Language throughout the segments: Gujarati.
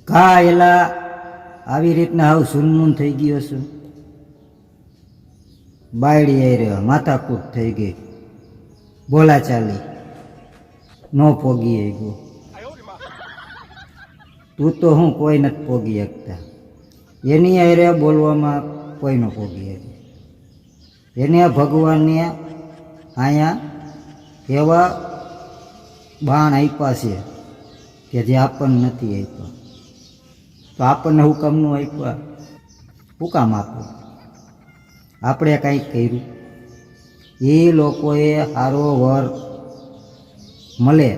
કા એલા આવી રીતના હાવ સુનમૂન થઈ ગયો છું. બાયડી આવી રહ્યો, માથાકૂટ થઈ ગઈ, બોલાચાલી નો પોગી ગયો. તું તો હું કોઈ નથી પોગી શકતા. એની હારે બોલવામાં કોઈ ન પોગી શકે. એને ભગવાનને અહીંયા એવા બાણ આપ્યા છે કે જે આપણને નથી આપ્યા. તો આપણને હુકમનું આપ્યા, હું કામ આપવું? આપણે કંઈક કર્યું? એ લોકોએ સારો વર મળે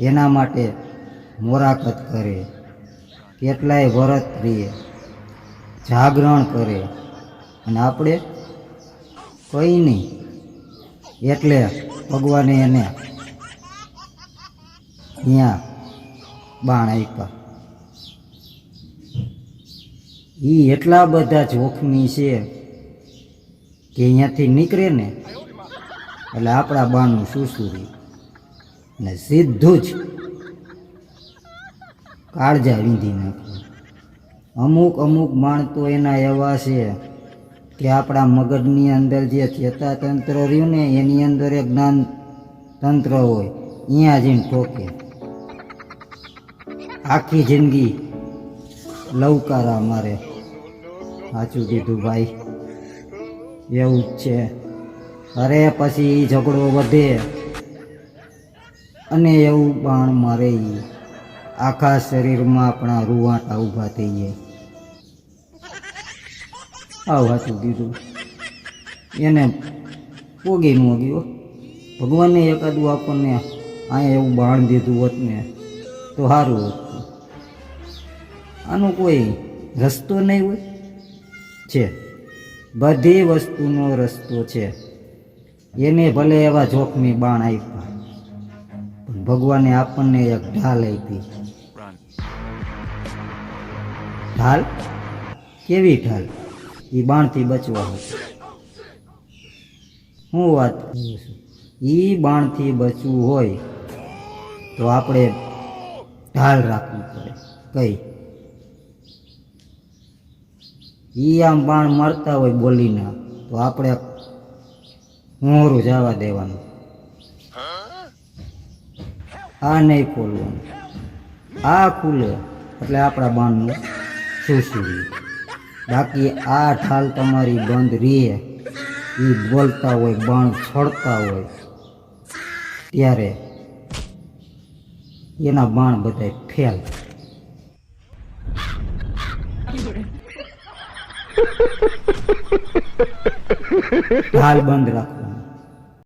એના માટે મોરાકત કરે, કેટલાય વ્રત રહે, જાગરણ કરે, અને આપણે કંઈ નહીં. એટલે ભગવાને એને અહીંયા બાણ આપ્યા. એ એટલા બધા જોખમી છે કે અહીંયાથી નીકળે ને એટલે આપણા બાણનું સુસુરી ને સીધું જ કાળજા વીંધી નાખે. અમુક બાણ તો એના એવા છે કે આપણા મગજની અંદર જે ચેતાતંત્ર રહ્યું ને એની અંદર એક જ્ઞાન તંત્ર હોય, અહીંયા જઈને ઠોકે. આખી જિંદગી લવકારા મારે. સાચું કીધું ભાઈ, એવું જ છે. અરે પછી ઝઘડો વધે અને એવું બાણ મારે, આખા શરીરમાં આપણા રૂવાટા ઊભા થઈ જાય. આવું સાચું કીધું. એને પોગી ન ગયો. ભગવાને એકાદું આપણને અહીંયા એવું બાણ દીધું હોત ને તો સારું હતું. આનો કોઈ રસ્તો નહીં હોય? છે, બધી વસ્તુનો રસ્તો છે. એને ભલે એવા જોખમી બાણ આપ્યા, પણ ભગવાને આપણને એક ઢાલ આપી. ઢાલ? કેવી ઢાલ? એ બાણથી બચવા હતું. હું વાત કરું છું, એ બાણથી બચવું હોય તો આપણે ઢાલ રાખવી પડે. કઈ? એ આમ બાણ મારતા હોય બોલીને તો આપણે મોરું જવા દેવાનું. આ નહીં ખોલવાનું. આ ખુલે એટલે આપણા બાણનું સુસુર્યું. બાકી આ ઢાલ તમારી બંધ રહે, એ બોલતા હોય, બાણ છોડતા હોય, ત્યારે એના બાણ બધા ફેલ. ઢાલ બંધ રાખો.